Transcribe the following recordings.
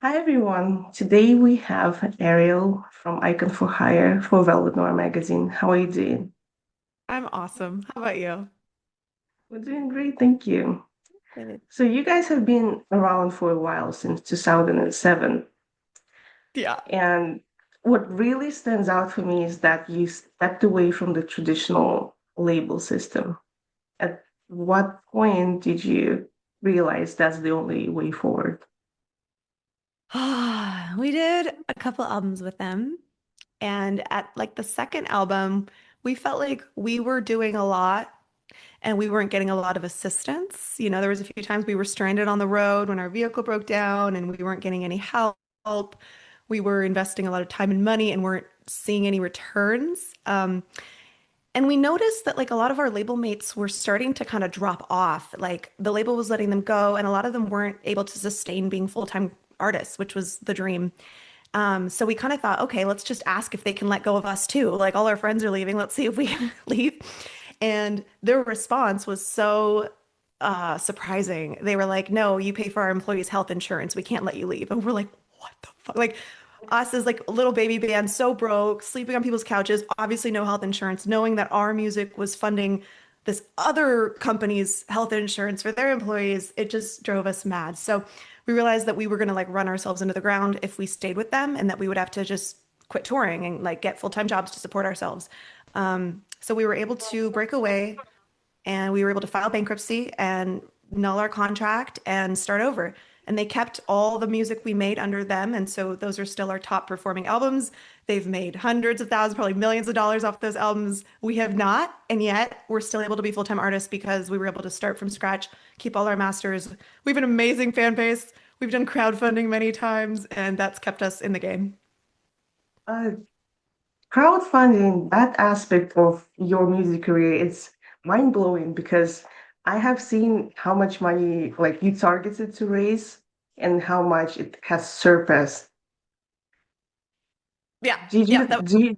Hi everyone. Today we have Ariel from Icon for Hire for Velvet Noir magazine. How are you doing? I'm awesome. How about you? We're doing great, thank you. Good. So you guys have been around for a while since 2007. Yeah. And what really stands out for me is that you stepped away from the traditional label system. At what point did you realize that's the only way forward? We did a couple albums with them, and at like the second album, we felt like we were doing a lot and we weren't getting a lot of assistance. There was a few times we were stranded on the road when our vehicle broke down and we weren't getting any help. We were investing a lot of time and money and weren't seeing any returns. And we noticed that like a lot of our label mates were starting to kind of drop off. Like the label was letting them go, and a lot of them weren't able to sustain being full-time artists, which was the dream. So we kind of thought, okay, let's just ask if they can let go of us too. Like all our friends are leaving, let's see if we can leave. And their response was so surprising. They were like, no, you pay for our employees' health insurance. We can't let you leave. And we're like, what the fuck? Like us as like a little baby band, so broke, sleeping on people's couches, obviously no health insurance, knowing that our music was funding this other company's health insurance for their employees, it just drove us mad. So we realized that we were going to like run ourselves into the ground if we stayed with them and that we would have to just quit touring and like get full-time jobs to support ourselves. So we were able to break away and we were able to file bankruptcy and null our contract and start over. And they kept all the music we made under them. And so those are still our top performing albums. They've made hundreds of thousands, probably millions of dollars off those albums. We have not. And yet we're still able to be full-time artists because we were able to start from scratch, keep all our masters. We have an amazing fan base. We've done crowdfunding many times, and that's kept us in the game. Uh, Crowdfunding, that aspect of your music career, it's mind blowing because I have seen how much money like you targeted to raise and how much it has surpassed. Yeah, Did yeah. you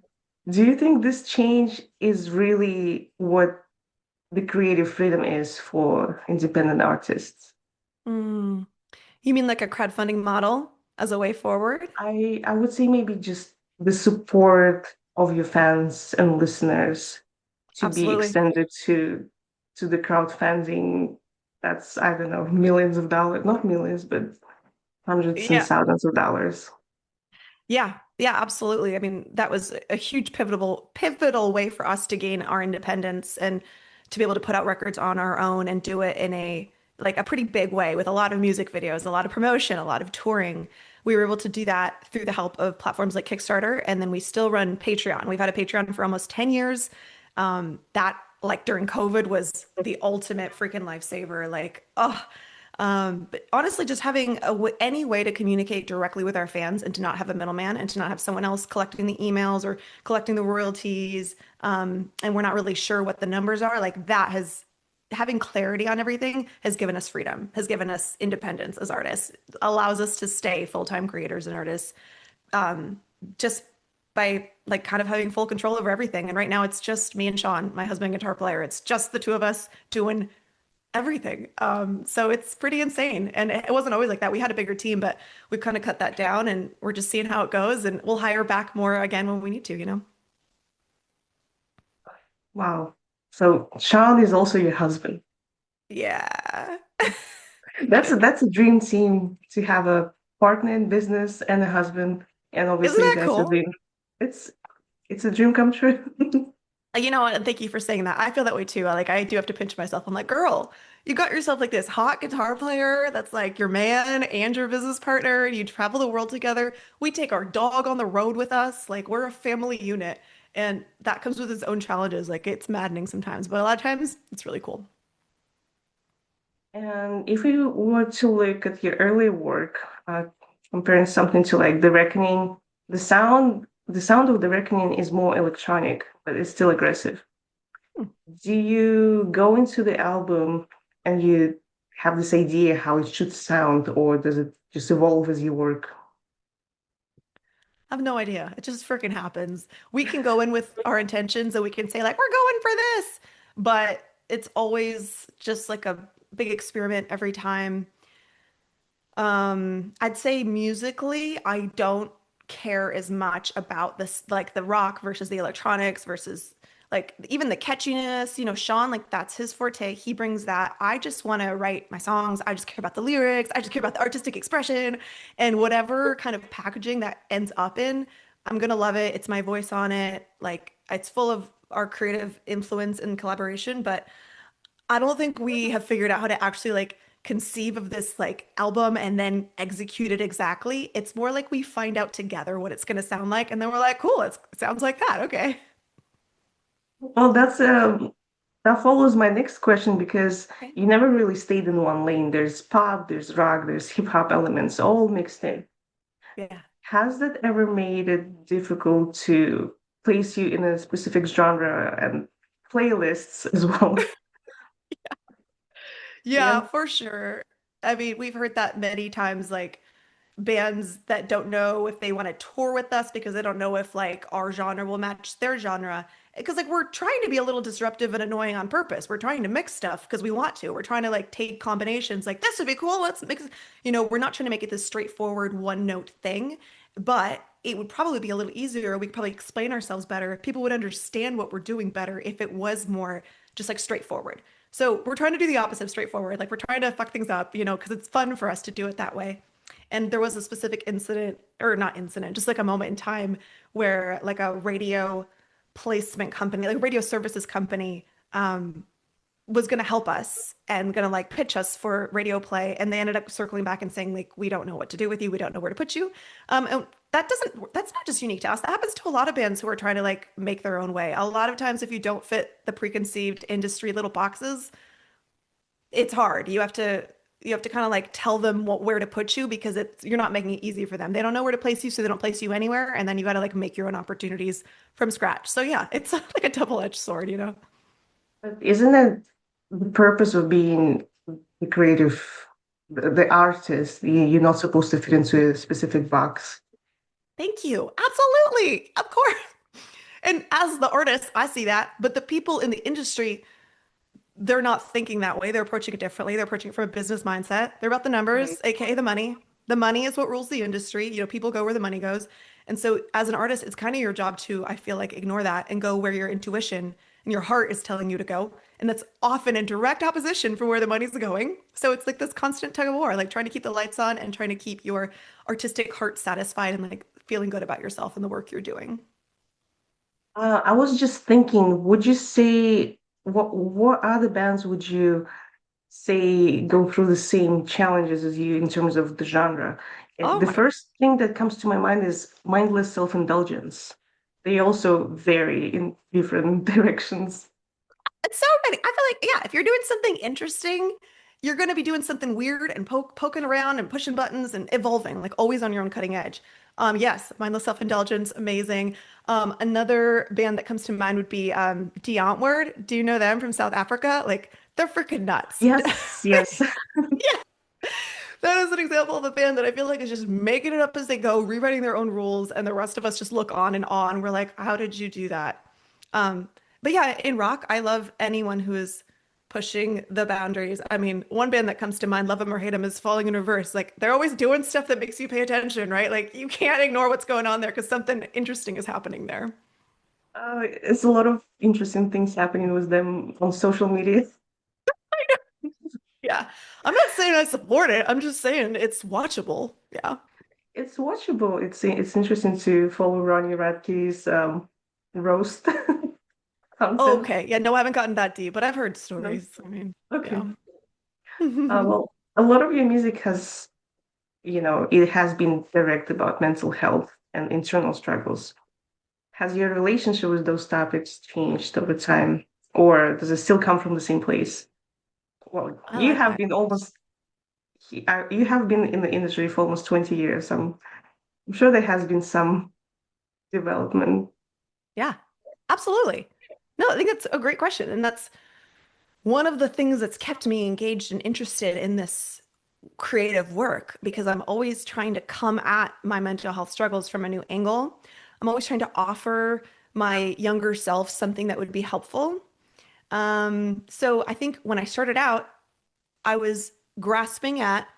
do you think this change is really what the creative freedom is for independent artists? Mm. You mean like a crowdfunding model as a way forward? I would say maybe just the support of your fans and listeners to be Absolutely. extended to the crowdfunding that's I don't know millions of dollars, not millions, but hundreds and Yeah. thousands of dollars. Yeah, yeah, absolutely. I mean, that was a huge pivotal way for us to gain our independence and to be able to put out records on our own and do it in a like a pretty big way with a lot of music videos, a lot of promotion, a lot of touring. We were able to do that through the help of platforms like Kickstarter, and then we still run Patreon. We've had a Patreon for almost 10 years. That like during COVID was the ultimate freaking lifesaver. Like, oh, but honestly, just having any way to communicate directly with our fans and to not have a middleman and to not have someone else collecting the emails or collecting the royalties, and we're not really sure what the numbers are, like that has having clarity on everything has given us freedom, has given us independence as artists, allows us to stay full-time creators and artists um, just by like kind of having full control over everything. And right now it's just me and Sean, my husband, guitar player. It's just the two of us doing everything. So it's pretty insane. And it wasn't always like that. We had a bigger team, but we've kind of cut that down and we're just seeing how it goes and we'll hire back more again when we need to, you know? Wow. So Sean is also your husband. Yeah. That's a dream team to have a partner in business and a husband, and Isn't obviously you that guys are cool? doing it's it's a dream come true. You know what? And thank you for saying that. I feel that way too. Like I do have to pinch myself. I'm like, girl, you got yourself like this hot guitar player that's like your man and your business partner. You travel the world together. We take our dog on the road with us. Like we're a family unit. And that comes with its own challenges. Like it's maddening sometimes, but a lot of times it's really cool. And if you were to look at your early work, comparing something to like The Reckoning, the sound of The Reckoning is more electronic, but it's still aggressive. Do you go into the album and you have this idea how it should sound, or does it just evolve as you work? I have no idea. It just freaking happens. We can go in with our intentions and we can say like, we're going for this, but it's always just like a big experiment every time. I'd say musically, I don't care as much about this, like the rock versus the electronics versus like even the catchiness. Sean, like that's his forte. He brings that. I just want to write my songs. I just care about the lyrics. I just care about the artistic expression and whatever kind of packaging that ends up in, I'm gonna love it. It's my voice on it. Like it's full of our creative influence and collaboration, but I don't think we have figured out how to actually like conceive of this like album and then execute it exactly. It's more like we find out together what it's going to sound like, and then we're like, cool, it sounds like that. Okay. Well, that follows my next question because Okay. you never really stayed in one lane. There's pop, there's rock, there's hip hop elements all mixed in. Yeah. Has that ever made it difficult to place you in a specific genre and playlists as well? Yeah, Yeah. for sure. I mean, we've heard that many times, like bands that don't know if they want to tour with us because they don't know if like our genre will match their genre. Because like we're trying to be a little disruptive and annoying on purpose. We're trying to mix stuff because we want to. We're trying to like take combinations like this would be cool. Let's mix, we're not trying to make it this straightforward one note thing, but it would probably be a little easier. We could probably explain ourselves better. People would understand what we're doing better if it was more just like straightforward. So we're trying to do the opposite of straightforward. Like we're trying to fuck things up, because it's fun for us to do it that way. And there was a specific incident, or not incident, just like a moment in time where like a radio placement company, like a radio services company, was going to help us and going to like pitch us for radio play. And they ended up circling back and saying, like, we don't know what to do with you. We don't know where to put you. And that's not just unique to us. That happens to a lot of bands who are trying to like make their own way. A lot of times, if you don't fit the preconceived industry little boxes, it's hard. You have to kind of like tell them where to put you because you're not making it easy for them. They don't know where to place you, so they don't place you anywhere, and then you got to like make your own opportunities from scratch. So yeah, it's like a double-edged sword. But isn't it the purpose of being the creative, the artist? You're not supposed to fit into a specific box. Thank you. Absolutely. Of course. And as the artist, I see that, but the people in the industry, they're not thinking that way. They're approaching it differently. They're approaching it from a business mindset. They're about the Right. numbers, aka the money. The money is what rules the industry. People go where the money goes. And so as an artist, it's kind of your job to, I feel like, ignore that and go where your intuition and your heart is telling you to go. And that's often in direct opposition from where the money's going. So it's like this constant tug of war, like trying to keep the lights on and trying to keep your artistic heart satisfied and like feeling good about yourself and the work you're doing. I was just thinking, would you say what other bands would you say go through the same challenges as you in terms of the genre? Oh The my first thing that comes to my mind is mindless self-indulgence. They also vary in different directions. It's so many. I feel like, yeah, if you're doing something interesting, you're going to be doing something weird and poking around and pushing buttons and evolving, like always on your own cutting edge. Yes, mindless self-indulgence, amazing. Another band that comes to mind would be Die Antwoord. Do you know them from South Africa? Like, they're freaking nuts. Yes, yes. Yeah, that is an example of a band that I feel like is just making it up as they go, rewriting their own rules, and the rest of us just look on and on. We're like, how did you do that? Um, but yeah, in rock, I love anyone who is pushing the boundaries. I mean, one band that comes to mind, love them or hate them, is Falling in Reverse. Like they're always doing stuff that makes you pay attention, right? Like you can't ignore what's going on there because something interesting is happening there. It's a lot of interesting things happening with them on social media. Yeah. I'm not saying I support it. I'm just saying it's watchable. Yeah. It's watchable. It's interesting to follow Ronnie Radke's roast Oh, content. okay. Yeah, no, I haven't gotten that deep, but I've heard No? stories. I mean, Okay. yeah. Well, a lot of your music it has been direct about mental health and internal struggles. Has your relationship with those topics changed over time, or does it still come from the same place? Well, I like that. you have been in the industry for almost 20 years. I'm sure there has been some development. Yeah, absolutely. No, I think that's a great question. And that's one of the things that's kept me engaged and interested in this creative work because I'm always trying to come at my mental health struggles from a new angle. I'm always trying to offer my younger self something that would be helpful. So I think when I started out, I was grasping at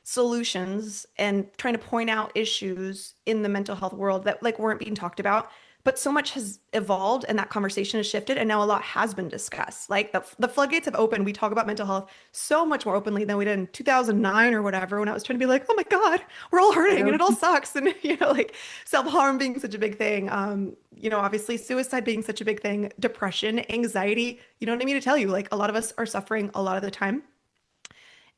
solutions and trying to point out issues in the mental health world that like weren't being talked about. But so much has evolved and that conversation has shifted, and now a lot has been discussed. Like the floodgates have opened. We talk about mental health so much more openly than we did in 2009 or whatever, when I was trying to be like, oh my God, we're all I hurting and know. it all sucks. And, like self-harm being such a big thing. Obviously suicide being such a big thing, depression, anxiety. You don't need me to tell you, like a lot of us are suffering a lot of the time.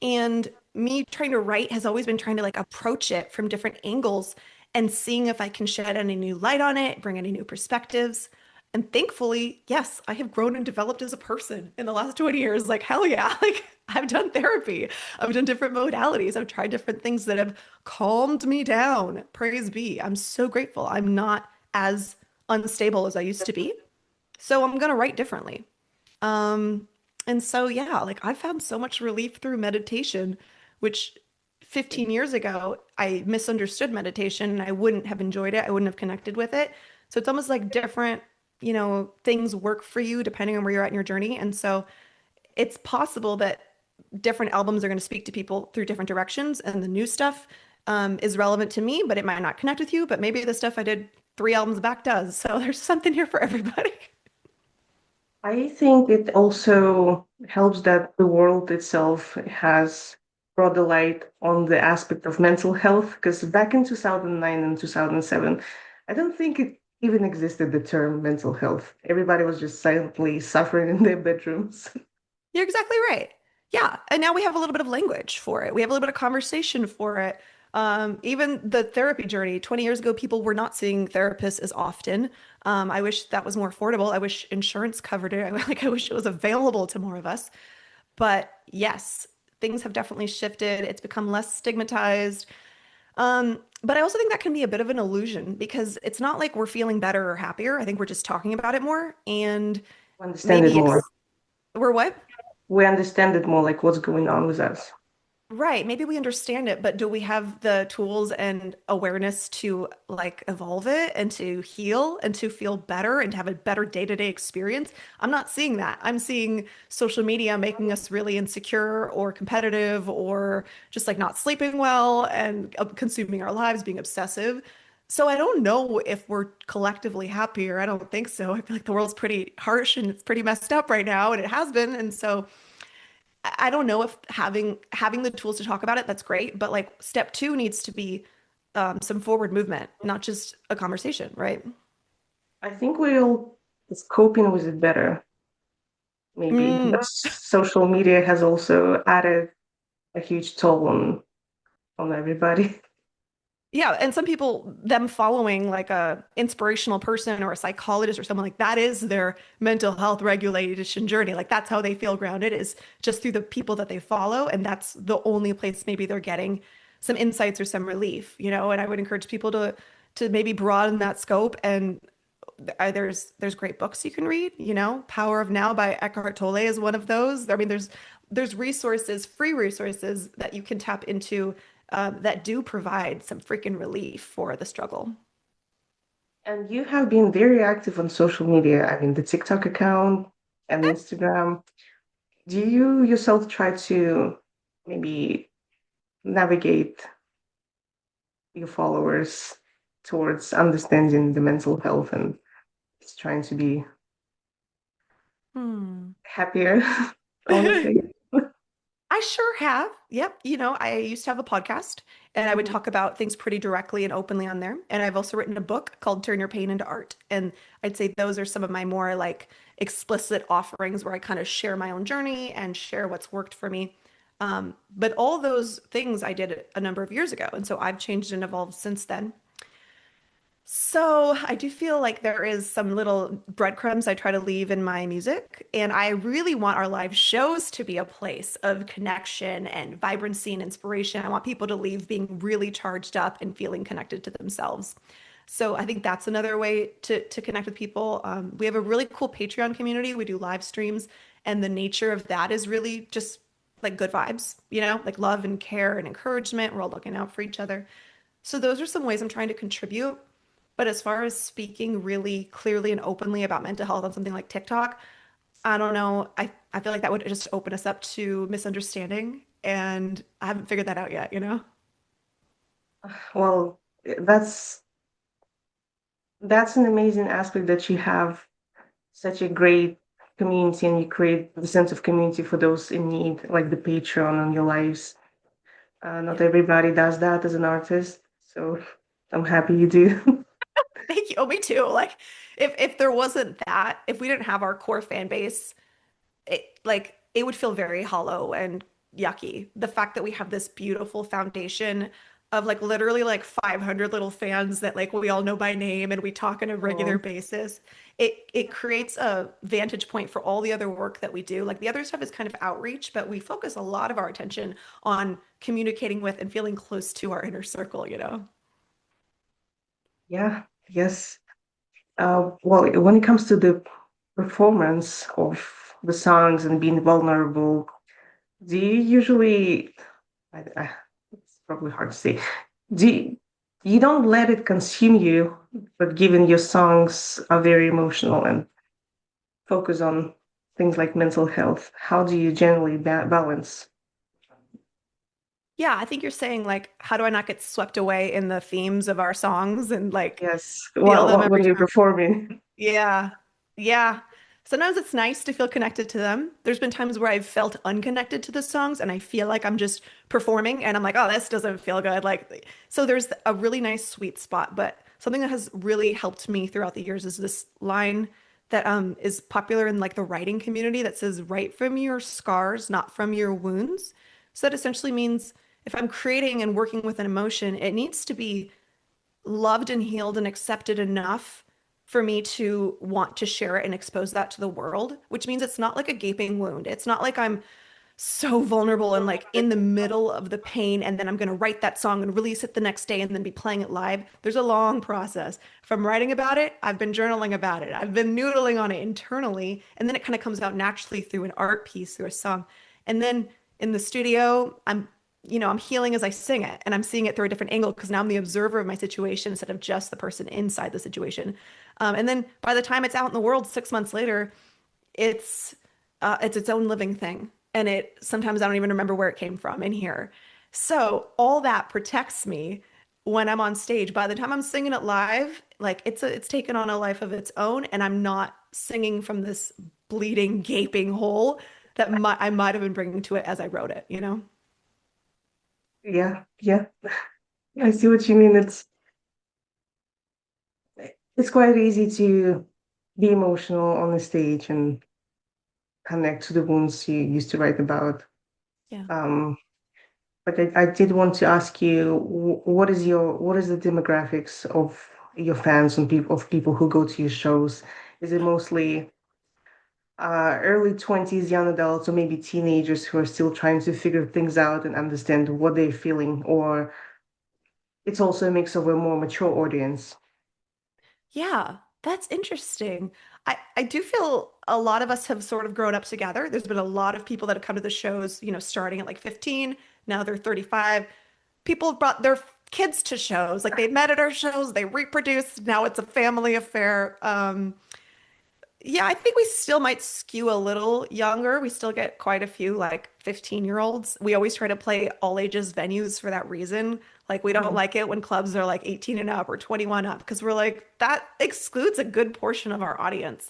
And me trying to write has always been trying to like approach it from different angles and seeing if I can shed any new light on it, bring any new perspectives. And thankfully, yes, I have grown and developed as a person in the last 20 years. Like, hell yeah. Like, I've done therapy, I've done different modalities, I've tried different things that have calmed me down. Praise be. I'm so grateful. I'm not as unstable as I used to be. So I'm going to write differently. Um, and so yeah, like I found so much relief through meditation, which 15 years ago I misunderstood meditation and I wouldn't have enjoyed it. I wouldn't have connected with it. So it's almost like different, things work for you depending on where you're at in your journey. And so it's possible that different albums are going to speak to people through different directions, and the new stuff is relevant to me, but it might not connect with you. But maybe the stuff I did 3 albums back does. So there's something here for everybody. I think it also helps that the world itself has brought the light on the aspect of mental health. Because back in 2009 and 2007, I don't think it even existed, the term mental health. Everybody was just silently suffering in their bedrooms. You're exactly right. Yeah. And now we have a little bit of language for it. We have a little bit of conversation for it. Even the therapy journey, 20 years ago, people were not seeing therapists as often. I wish that was more affordable. I wish insurance covered it. I wish it was available to more of us. But yes, things have definitely shifted. It's become less stigmatized. But I also think that can be a bit of an illusion because it's not like we're feeling better or happier. I think we're just talking about it more and We understand it maybe more. we're what? We understand it more, like what's going on with us. Right. Maybe we understand it, but do we have the tools and awareness to like evolve it and to heal and to feel better and to have a better day-to-day experience? I'm not seeing that. I'm seeing social media making us really insecure or competitive or just like not sleeping well and consuming our lives, being obsessive. So I don't know if we're collectively happier. I don't think so. I feel like the world's pretty harsh and it's pretty messed up right now, and it has been. And so I don't know if having the tools to talk about it, that's great, but like step two needs to be some forward movement, not just a conversation, right? I think we'll it's coping with it better, maybe. Mm. But social media has also added a huge toll on everybody. Yeah, and some people, them following like a inspirational person or a psychologist or someone like that is their mental health regulation journey. Like that's how they feel grounded is just through the people that they follow, and that's the only place maybe they're getting some insights or some relief. And I would encourage people to maybe broaden that scope and there's great books you can read. Power of Now by Eckhart Tolle is one of those. I mean, there's resources, free resources that you can tap into that do provide some freaking relief for the struggle. And you have been very active on social media. I mean, the TikTok account and Instagram. Do you yourself try to maybe navigate your followers towards understanding the mental health and just trying to be Hmm. happier, I want to say? I sure have. Yep. I used to have a podcast and I would Mhm. talk about things pretty directly and openly on there. And I've also written a book called Turn Your Pain into Art. And I'd say those are some of my more like explicit offerings where I kind of share my own journey and share what's worked for me. But all those things I did a number of years ago. And so I've changed and evolved since then. So I do feel like there is some little breadcrumbs I try to leave in my music, and I really want our live shows to be a place of connection and vibrancy and inspiration. I want people to leave being really charged up and feeling connected to themselves. So I think that's another way to connect with people. We have a really cool Patreon community. We do live streams, and the nature of that is really just like good vibes, like love and care and encouragement. We're all looking out for each other. So those are some ways I'm trying to contribute. But as far as speaking really clearly and openly about mental health on something like TikTok, I don't know. I feel like that would just open us up to misunderstanding and I haven't figured that out yet, you know? Well, that's that's an amazing aspect that you have such a great community and you create the sense of community for those in need, like the Patreon on your lives. Not Yeah. everybody does that as an artist, so I'm happy you do. Thank you. Oh, me too. Like if there wasn't that, if we didn't have our core fan base, it would feel very hollow and yucky. The fact that we have this beautiful foundation of like literally like 500 little fans that like we all know by name and we talk on a regular Oh, basis. It creates a vantage point for all the other work that we do. Like the other stuff is kind of outreach, but we focus a lot of our attention on communicating with and feeling close to our inner circle, you know? yeah, yes. Well, when it comes to the performance of the songs and being vulnerable, do you usually, it's probably hard to say, do you don't let it consume you, but given your songs are very emotional and focus on things like mental health, how do you generally balance? Yeah, I think you're saying like, how do I not get swept away in the themes of our songs and like Yes, feel them every when you're time? performing. Yeah. Yeah. Sometimes it's nice to feel connected to them. There's been times where I've felt unconnected to the songs and I feel like I'm just performing and I'm like, oh, this doesn't feel good. Like, so there's a really nice sweet spot. But something that has really helped me throughout the years is this line that is popular in like the writing community that says, write from your scars, not from your wounds. So that essentially means if I'm creating and working with an emotion, it needs to be loved and healed and accepted enough for me to want to share it and expose that to the world, which means it's not like a gaping wound. It's not like I'm so vulnerable and like in the middle of the pain and then I'm going to write that song and release it the next day and then be playing it live. There's a long process. From writing about it, I've been journaling about it. I've been noodling on it internally and then it kind of comes out naturally through an art piece, through a song. And then in the studio, I'm healing as I sing it and I'm seeing it through a different angle because now I'm the observer of my situation instead of just the person inside the situation. And then by the time it's out in the world 6 months later, it's it's its own living thing. And it sometimes I don't even remember where it came from in here. So all that protects me when I'm on stage. By the time I'm singing it live, like it's taken on a life of its own, and I'm not singing from this bleeding, gaping hole that I might have been bringing to it as I wrote it, you know? Yeah, yeah, I see what you mean. It's quite easy to be emotional on the stage and connect to the wounds you used to write about. Yeah. Um, but I did want to ask you, what is the demographics of your fans and people who go to your shows? Is it mostly early 20s young adults or maybe teenagers who are still trying to figure things out and understand what they're feeling, or it's also a mix of a more mature audience? Yeah, that's interesting. I do feel a lot of us have sort of grown up together. There's been a lot of people that have come to the shows, starting at like 15, now they're 35. People have brought their kids to shows. Like they met at our shows, they reproduced, now it's a family affair. Yeah, I think we still might skew a little younger. We still get quite a few like 15-year-olds. We always try to play all ages venues for that reason. Like we don't Mhm. like it when clubs are like 18 and up or 21 up because we're like that excludes a good portion of our audience.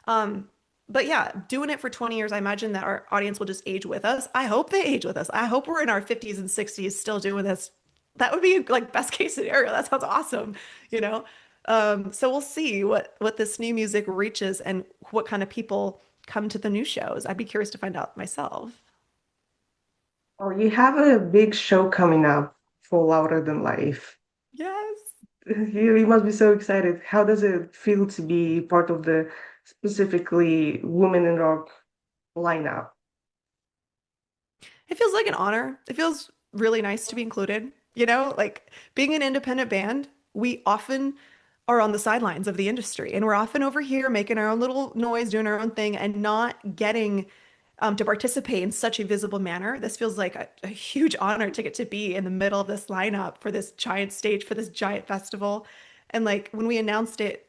Um, but yeah, doing it for 20 years, I imagine that our audience will just age with us. I hope they age with us. I hope we're in our 50s and 60s still doing this. That would be like best case scenario. That sounds awesome, you know? So we'll see what this new music reaches and what kind of people come to the new shows. I'd be curious to find out myself. Oh, you have a big show coming up for Louder Than Life. Yes. You must be so excited. How does it feel to be part of the specifically women in rock lineup? It feels like an honor. It feels really nice to be included. Like being an independent band, we often are on the sidelines of the industry and we're often over here making our own little noise, doing our own thing, and not getting to participate in such a visible manner. This feels like a huge honor to get to be in the middle of this lineup for this giant stage, for this giant festival. And like when we announced it,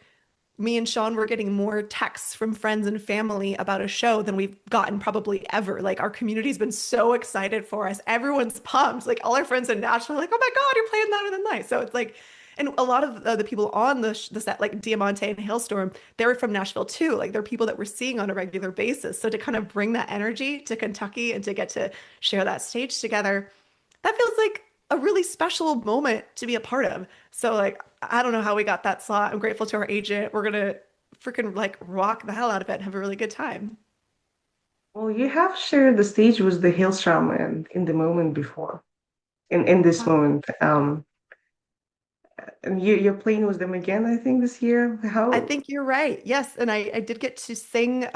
me and Sean were getting more texts from friends and family about a show than we've gotten probably ever. Like our community's been so excited for us. Everyone's pumped. Like all our friends in Nashville are like, "Oh my God, you're playing Louder Than Life." So it's like, and a lot of the people on the set, like Diamante and Hailstorm, they were from Nashville too. Like they're people that we're seeing on a regular basis. So to kind of bring that energy to Kentucky and to get to share that stage together, that feels like a really special moment to be a part of. So like I don't know how we got that slot. I'm grateful to our agent. We're gonna freaking like rock the hell out of it and have a really good time. Well, you have shared the stage with the Hailstrom and in the moment before, in this moment. And you're playing with them again, I think, this year. I How think you're right. Yes, and I did get to sing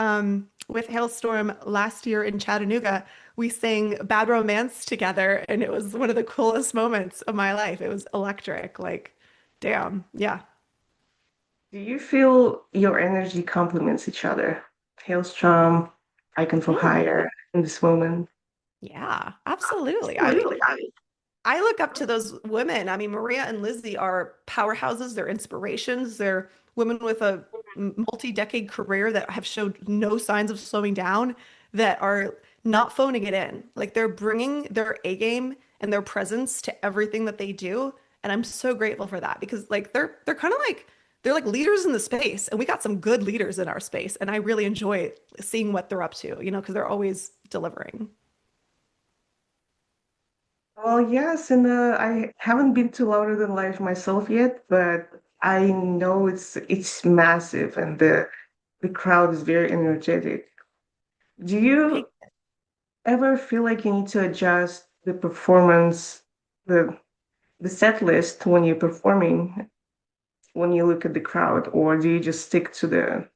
with Hailstorm last year in Chattanooga. We sang Bad Romance together, and it was one of the coolest moments of my life. It was electric. Like, damn. Yeah. do you feel your energy complements each other? Hailstrom, Icon for Mm, Hire in this moment. yeah, absolutely. Absolutely. I look up to those women. I mean, Maria and Lizzie are powerhouses. They're inspirations. They're women with a multi-decade career that have showed no signs of slowing down, that are not phoning it in. Like they're bringing their A game and their presence to everything that they do. And I'm so grateful for that because like they're kind of like they're like leaders in the space, and we got some good leaders in our space. And I really enjoy seeing what they're up to, because they're always delivering. Well, yes, and I haven't been to Louder Than Life myself yet, but I know it's massive and the crowd is very energetic. Do you ever feel like you need to adjust the performance, the the set list when you're performing, when you look at the crowd, or do you just stick to the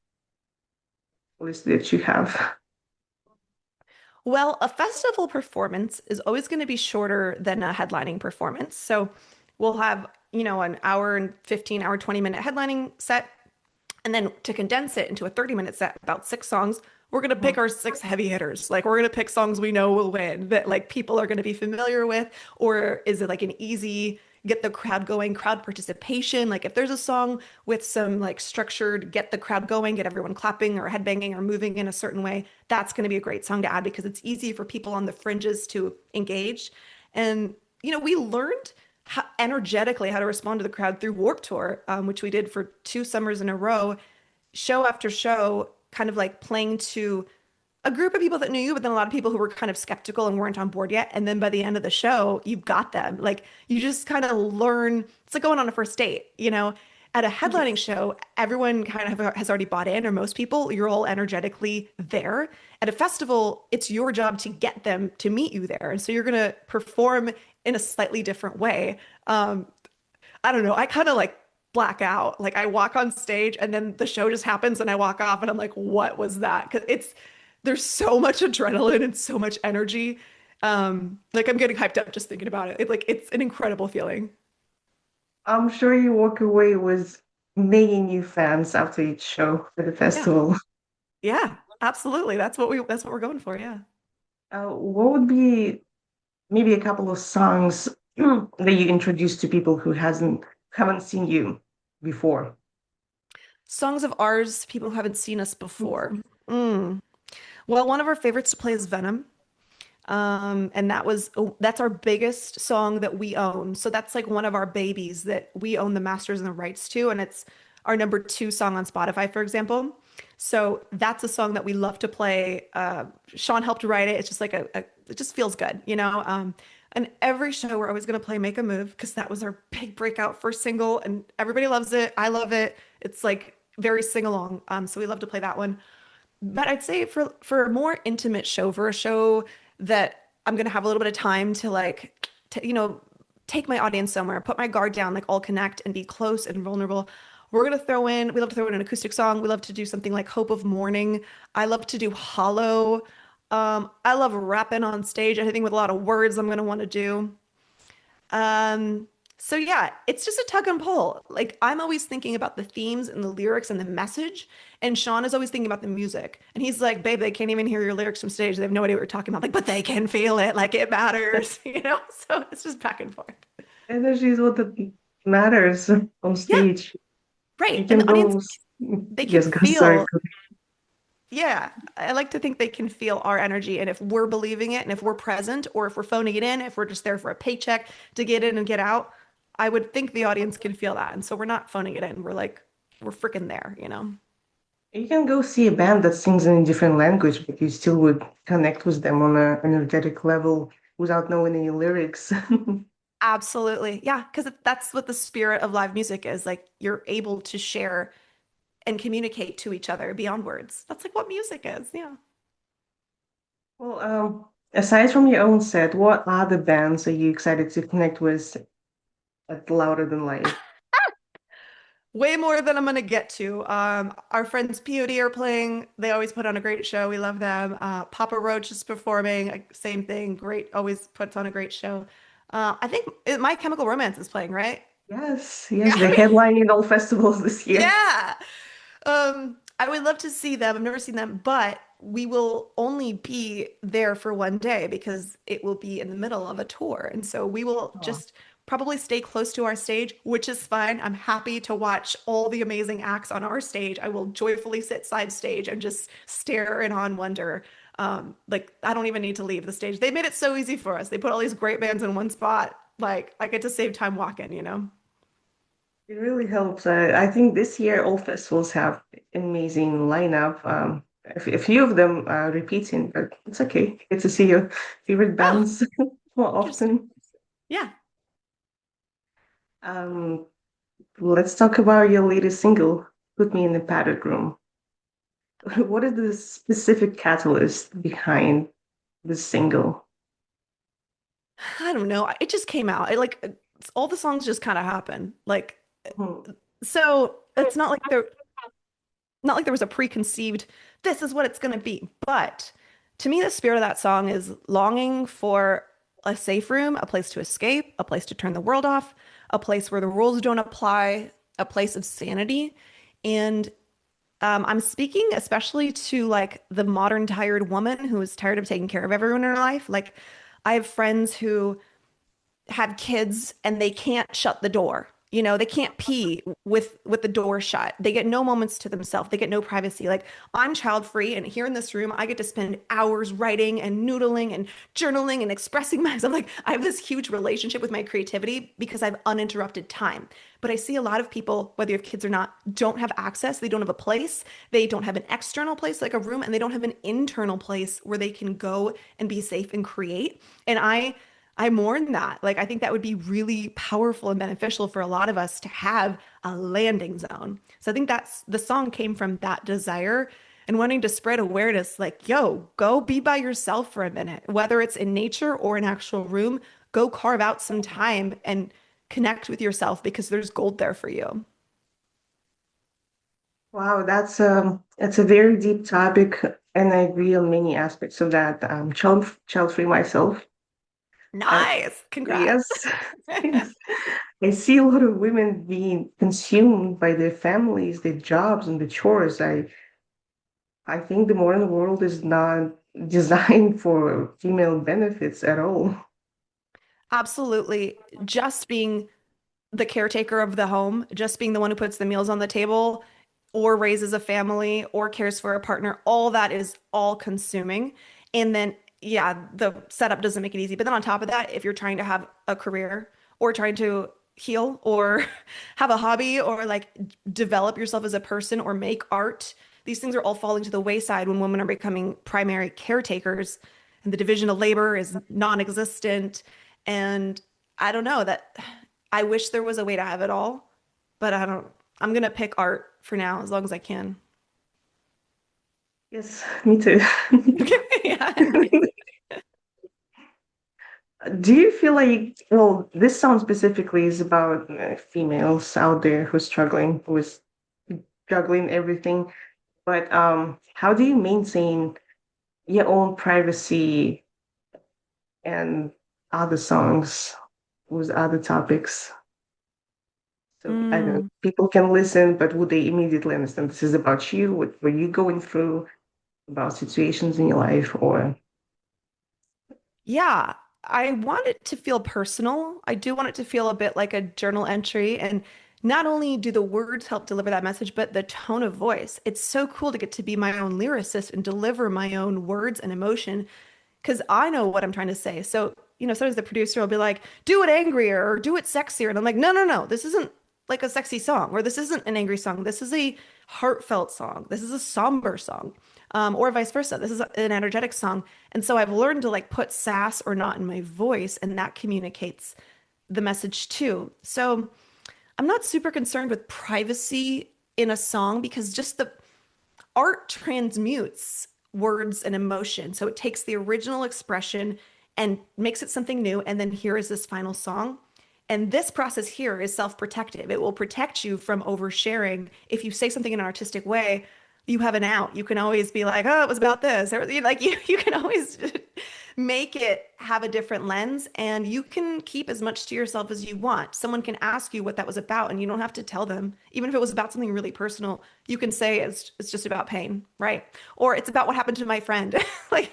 list that you have? Well, a festival performance is always going to be shorter than a headlining performance. So we'll have, an hour and 15 hour, 20-minute headlining set. And then to condense it into a 30-minute set, about 6 songs, we're going to pick our 6 heavy hitters. Like we're going to pick songs we know will win that like people are going to be familiar with. Or is it like an easy get the crowd going, crowd participation? Like if there's a song with some like structured, get the crowd going, get everyone clapping or headbanging or moving in a certain way, that's going to be a great song to add because it's easy for people on the fringes to engage. And, we learned energetically how to respond to the crowd through Warped Tour, which we did for 2 summers in a row, show after show, kind of like playing to a group of people that knew you, but then a lot of people who were kind of skeptical and weren't on board yet. And then by the end of the show, you've got them. Like you just kind of learn. It's like going on a first date. At a headlining Yes. show, everyone kind of has already bought in, or most people, you're all energetically there. At a festival, it's your job to get them to meet you there. And so you're going to perform in a slightly different way. Um, I don't know. I kind of like black out. Like I walk on stage and then the show just happens and I walk off and I'm like, what was that? Because there's so much adrenaline and so much energy. Like I'm getting hyped up just thinking about it. It's an incredible feeling. I'm sure you walk away with many new fans after each show at the Yeah. festival. Yeah, absolutely. That's what we're going for. Yeah. What would be maybe a couple of songs that you introduce to people who haven't seen you before? Songs of ours, people who haven't seen us before. Mm. Well, one of our favorites to play is Venom. And that's our biggest song that we own. So that's like one of our babies that we own the masters and the rights to, and it's our number 2 song on Spotify, for example. So that's a song that we love to play. Sean helped write it. It's just like it just feels good. And every show we're always gonna play Make a Move because that was our big breakout first single, and everybody loves it. I love it. It's like very sing along. So we love to play that one. But I'd say for a more intimate show, for a show that I'm gonna have a little bit of time to like, take my audience somewhere, put my guard down, like all connect and be close and vulnerable. We love to throw in an acoustic song. We love to do something like Hope of Morning. I love to do Hollow. I love rapping on stage. Anything with a lot of words I'm gonna want to do. So yeah, it's just a tug and pull. Like I'm always thinking about the themes and the lyrics and the message, and Sean is always thinking about the music. And he's like, "Babe, they can't even hear your lyrics from stage. They have no idea what you're talking about." Like, but they can feel it. Like it matters, you know? So it's just back and forth. Energy is what that matters on Yeah, stage. You right. And can the audience go. they can Yes, guns are feel, good. yeah, I like to think they can feel our energy. And if we're believing it and if we're present or if we're phoning it in, if we're just there for a paycheck to get in and get out, I would think the audience can feel that. And so we're not phoning it in. We're like, we're freaking there, you know? You can go see a band that sings in a different language, but you still would connect with them on an energetic level without knowing any lyrics. Absolutely. Yeah, because that's what the spirit of live music is. Like you're able to share and communicate to each other beyond words. That's like what music is. Yeah. Well, aside from your own set, what other bands are you excited to connect with at Louder Than Life? Way more than I'm gonna get to. Our friends POD are playing. They always put on a great show. We love them. Papa Roach is performing. Same thing. Great. Always puts on a great show. I think My Chemical Romance is playing, right? Yes, yes, they're Yeah. headlining all festivals this year. Yeah. I would love to see them. I've never seen them, but we will only be there for one day because it will be in the middle of a tour. And so we will Oh, just probably stay close to our stage, which is fine. I'm happy to watch all the amazing acts on our stage. I will joyfully sit side stage and just stare in on wonder. Like I don't even need to leave the stage. They made it so easy for us. They put all these great bands in one spot. Like I get to save time walking, you know? it really helps. I think this year all festivals have amazing lineup. A few of them are repeating, but it's okay. Get to see your favorite Oh, bands more interesting. often. Yeah. Um, let's talk about your latest single, Put Me in the Padded Room. What is the specific catalyst behind the single? I don't know. It just came out. All the songs just kind of happen. Hmm. So it's not like there was a preconceived, this is what it's going to be. But to me, the spirit of that song is longing for a safe room, a place to escape, a place to turn the world off, a place where the rules don't apply, a place of sanity. And I'm speaking especially to like the modern tired woman who is tired of taking care of everyone in her life. Like I have friends who have kids and they can't shut the door. You know, they can't pee with the door shut. They get no moments to themselves. They get no privacy. Like I'm child free and here in this room I get to spend hours writing and noodling and journaling and expressing myself. Like I have this huge relationship with my creativity because I have uninterrupted time. But I see a lot of people, whether you have kids or not, don't have access. They don't have a place. They don't have an external place like a room, and they don't have an internal place where they can go and be safe and create. And I mourn that. Like, I think that would be really powerful and beneficial for a lot of us to have a landing zone. So I think that's the song came from that desire and wanting to spread awareness like, yo, go be by yourself for a minute, whether it's in nature or an actual room, go carve out some time and connect with yourself because there's gold there for you. Wow, that's a very deep topic, and I agree on many aspects of that. Child free myself. I, Nice. Congrats. yes, thanks. I see a lot of women being consumed by their families, their jobs, and the chores. I think the modern world is not designed for female benefits at all. Absolutely. Just being the caretaker of the home, just being the one who puts the meals on the table or raises a family or cares for a partner, all that is all consuming. And then, yeah, the setup doesn't make it easy. But then on top of that, if you're trying to have a career or trying to heal or have a hobby or like develop yourself as a person or make art, these things are all falling to the wayside when women are becoming primary caretakers and the division of labor is non-existent. And I don't know that I wish there was a way to have it all, but I don't. I'm gonna pick art for now as long as I can. Yes, me too. Yeah, nice. Do you feel like, well, this song specifically is about females out there who's struggling with juggling everything, but how do you maintain your own privacy and other songs with other topics? So I don't know, Mm, people can listen, but would they immediately understand this is about you? What were you going through about situations in your life, or yeah, I want it to feel personal. I do want it to feel a bit like a journal entry. And not only do the words help deliver that message, but the tone of voice. It's so cool to get to be my own lyricist and deliver my own words and emotion because I know what I'm trying to say. So, sometimes the producer will be like, do it angrier or do it sexier. And I'm like, no, no, no, this isn't like a sexy song, or this isn't an angry song. This is a heartfelt song. This is a somber song, or vice versa. This is an energetic song. And so I've learned to like put sass or not in my voice, and that communicates the message too. So I'm not super concerned with privacy in a song because just the art transmutes words and emotion. So it takes the original expression and makes it something new. And then here is this final song. And this process here is self-protective. It will protect you from oversharing. If you say something in an artistic way, you have an out. You can always be like, oh, it was about this. Or like you can always make it have a different lens and you can keep as much to yourself as you want. Someone can ask you what that was about and you don't have to tell them. Even if it was about something really personal, you can say it's just about pain, right? Or it's about what happened to my friend. Like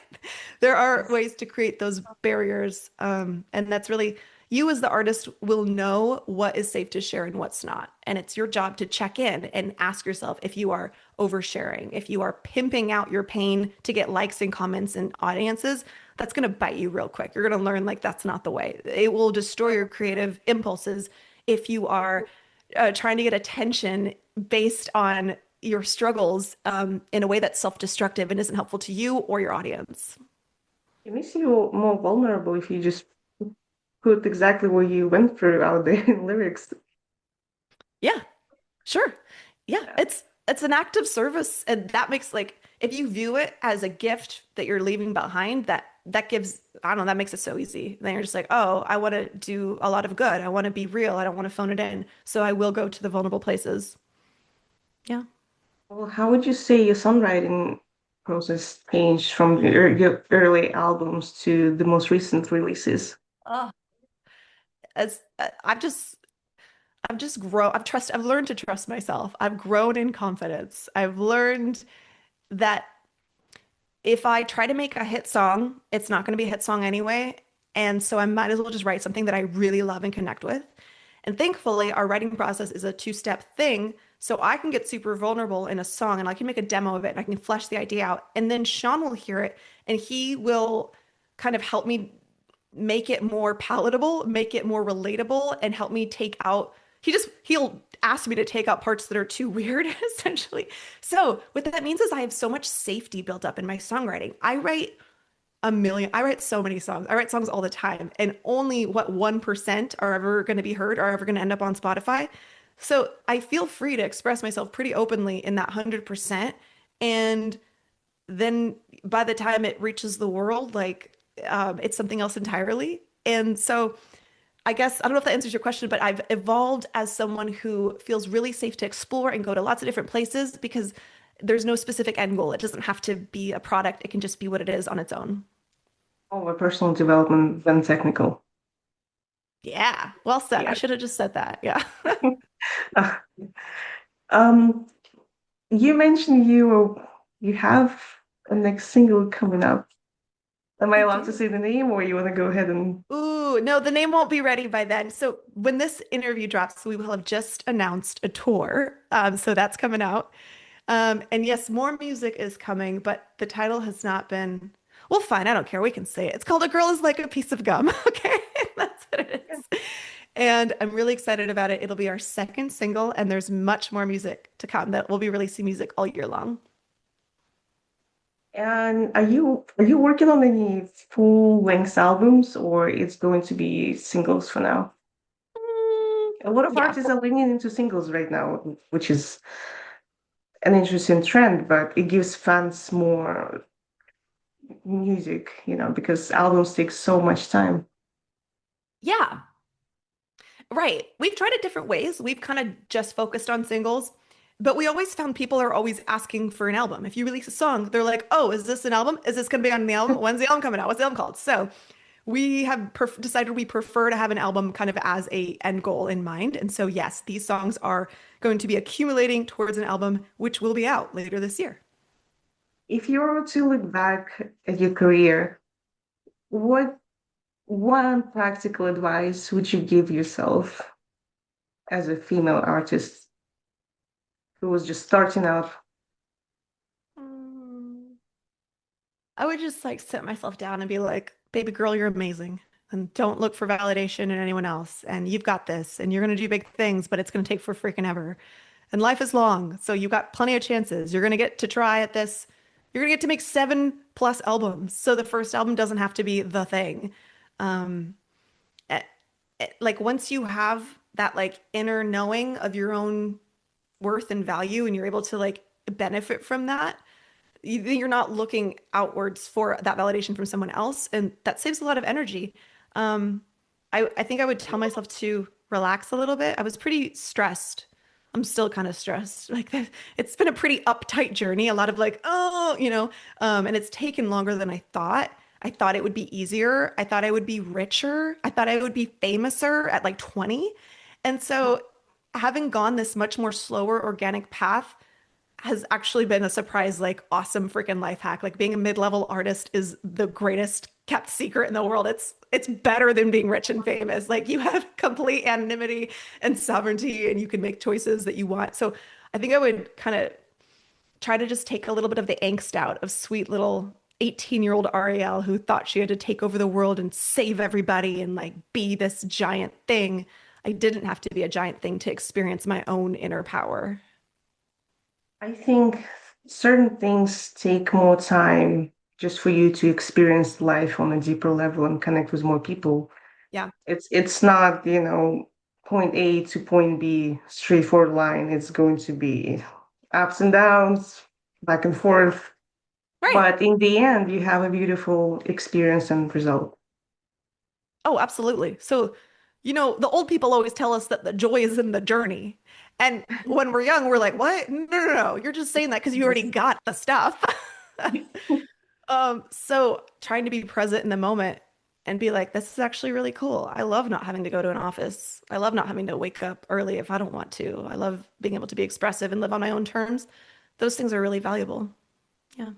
there are Yes. ways to create those barriers. And that's really you as the artist will know what is safe to share and what's not. And it's your job to check in and ask yourself if you are oversharing, if you are pimping out your pain to get likes and comments and audiences, that's going to bite you real quick. You're going to learn like that's not the way. It will destroy your creative impulses if you are trying to get attention based on your struggles in a way that's self-destructive and isn't helpful to you or your audience. It makes you more vulnerable if you just put exactly what you went through out there in lyrics. Yeah, sure. Yeah, Yeah. it's an act of service and that makes like if you view it as a gift that you're leaving behind, that gives I don't know, that makes it so easy. Then you're just like, "Oh, I want to do a lot of good. I want to be real. I don't want to phone it in. So I will go to the vulnerable places." Yeah. Well, how would you say your songwriting process changed from your early albums to the most recent releases? Oh, as I've just grown I've learned to trust myself. I've grown in confidence. I've learned that if I try to make a hit song, it's not going to be a hit song anyway. And so I might as well just write something that I really love and connect with. And thankfully, our writing process is a two-step thing. So I can get super vulnerable in a song and I can make a demo of it and I can flesh the idea out. And then Sean will hear it and he will kind of help me make it more palatable, make it more relatable, and help me take out. He'll ask me to take out parts that are too weird, essentially. So what that means is I have so much safety built up in my songwriting. I write so many songs. I write songs all the time, and only what 1% are ever going to be heard, are ever going to end up on Spotify. So I feel free to express myself pretty openly in that 100%. And then by the time it reaches the world, like it's something else entirely. And so I guess I don't know if that answers your question, but I've evolved as someone who feels really safe to explore and go to lots of different places because there's no specific end goal. It doesn't have to be a product. It can just be what it is on its own. More personal development than technical. Yeah, well said. I Yeah. should have just said that. Yeah. Uh, Um, you mentioned you have a next single coming up. Am I I allowed to do. say the name, or you want to go ahead and? Ooh, no, the name won't be ready by then. So when this interview drops, we will have just announced a tour. So that's coming out. And yes, more music is coming, but the title has not been. Well, fine, I don't care. We can say it. It's called A Girl is Like a Piece of Gum. Okay, that's what it Yeah. is. And I'm really excited about it. It'll be our second single, and there's much more music to come that we'll be releasing music all year long. And are you working on any full length albums, or it's going to be singles for now? Mm, A lot of yeah, artists are leaning into singles right now, which is an interesting trend, but it gives fans more music, because albums take so much time. yeah, right. We've tried it different ways. We've kind of just focused on singles, but we always found people are always asking for an album. If you release a song, they're like, "Oh, is this an album? Is this going to be on the album? When's the album coming out? What's the album called?" So we have decided we prefer to have an album kind of as a end goal in mind. And so yes, these songs are going to be accumulating towards an album, which will be out later this year. If you were to look back at your career, what one practical advice would you give yourself? as a female artist who was just starting out? Mm, I would just like sit myself down and be like, baby girl, you're amazing. And don't look for validation in anyone else. And you've got this. And you're going to do big things, but it's going to take for freaking ever. And life is long. So you've got plenty of chances. You're going to get to try at this. You're going to get to make 7+ albums. So the first album doesn't have to be the thing. Um, eh, like once you have that like inner knowing of your own worth and value and you're able to like benefit from that, you're not looking outwards for that validation from someone else, and that saves a lot of energy. Um, I think I would tell myself to relax a little bit. I was pretty stressed. I'm still kind of stressed. Like it's been a pretty uptight journey, a lot of like, oh, and it's taken longer than I thought. I thought it would be easier. I thought I would be richer. I thought I would be famouser at like 20. And so having gone this much more slower organic path has actually been a surprise, like awesome freaking life hack. Like being a mid-level artist is the greatest kept secret in the world. It's better than being rich and famous. Like you have complete anonymity and sovereignty and you can make choices that you want. So I think I would kind of try to just take a little bit of the angst out of sweet little 18-year-old Ariel who thought she had to take over the world and save everybody and like be this giant thing. I didn't have to be a giant thing to experience my own inner power. I think certain things take more time just for you to experience life on a deeper level and connect with more people. Yeah. It's not, point A to point B, straightforward line. It's going to be ups and downs, back and forth. Right. But in the end, you have a beautiful experience and result. Oh, absolutely. So, the old people always tell us that the joy is in the journey. And when we're young, we're like, what? No, no, no. You're just saying that because you already Yes. got the stuff. So trying to be present in the moment and be like, this is actually really cool. I love not having to go to an office. I love not having to wake up early if I don't want to. I love being able to be expressive and live on my own terms. Those things are really valuable. Yeah.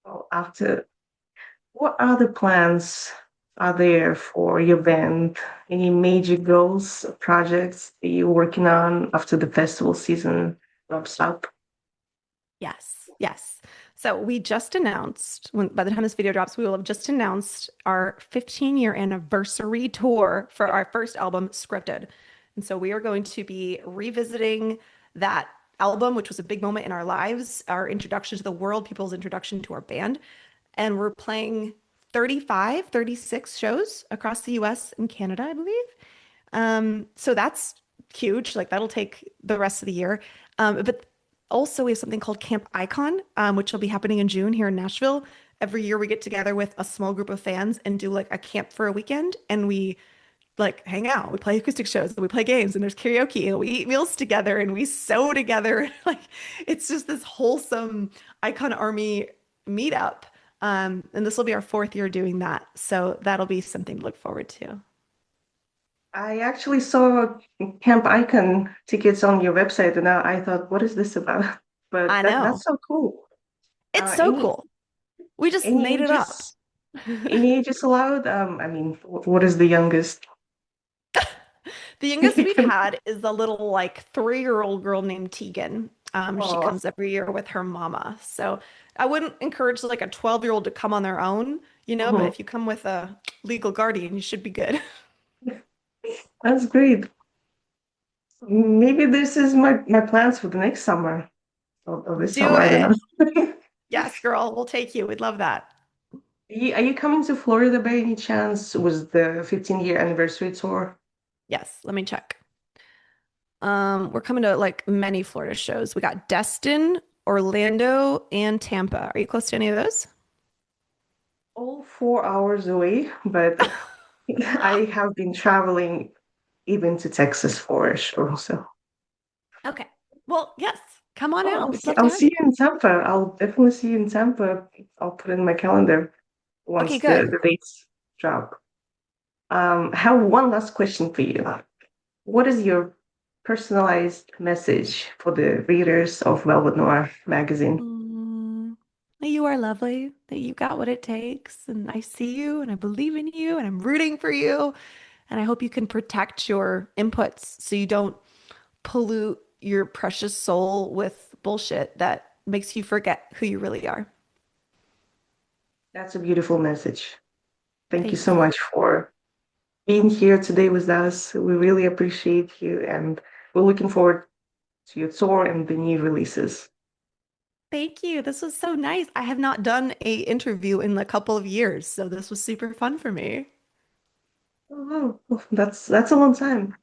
Well, after, what other plans are there for your band? Any major goals, projects that you're working on after the festival season wraps up? Yes, yes. So we just announced, when by the time this video drops, we will have just announced our 15-year anniversary tour for our first album, Scripted. And so we are going to be revisiting that album, which was a big moment in our lives, our introduction to the world, people's introduction to our band. And we're playing 35, 36 shows across the US and Canada, I believe. So that's huge. Like that'll take the rest of the year. But also we have something called Camp Icon, which will be happening in June here in Nashville. Every year we get together with a small group of fans and do like a camp for a weekend, and we like hang out. We play acoustic shows, and we play games, and there's karaoke, and we eat meals together, and we sew together. Like it's just this wholesome Icon Army meetup. And this will be our fourth year doing that. So that'll be something to look forward to. I actually saw Camp Icon tickets on your website, and I thought, what is this about? But I that's know. so cool. It's so Any cool. We just any made it up. ages any ages allowed? I mean, what is the youngest? The youngest we've had is a little like 3-year-old girl named Tegan. She Oh, comes every year with her mama. So I wouldn't encourage like a 12-year-old to come on their own, but mhm. if you come with a legal guardian, you should be good. That's great. Maybe this is my plans for the next summer or this Do summer. I don't it. know. Yes, girl, we'll take you. We'd love that. Are you coming to Florida by any chance? Was the 15-year anniversary tour? Yes, let me check. We're coming to like many Florida shows. We got Destin, Orlando, and Tampa. Are you close to any of those? All 4 hours away, but I have been traveling even to Texas for sure. So, Okay. Well, yes. Come on oh, out. We'd love to I'll have see you. you in Tampa. I'll definitely see you in Tampa. I'll put it in my calendar Okay, once the good. dates drop. I have one last question for you. What is your personalized message for the readers of Velvet Noir magazine? Mm, that you are lovely, that you got what it takes, and I see you, and I believe in you, and I'm rooting for you, And I hope you can protect your inputs so you don't pollute your precious soul with bullshit that makes you forget who you really are. That's a beautiful message. Thank you so Thank you. much for being here today with us. We really appreciate you, and we're looking forward to your tour and the new releases. Thank you. This was so nice. I have not done a interview in a couple of years, so this was super fun for me. Oh, wow. That's a long time.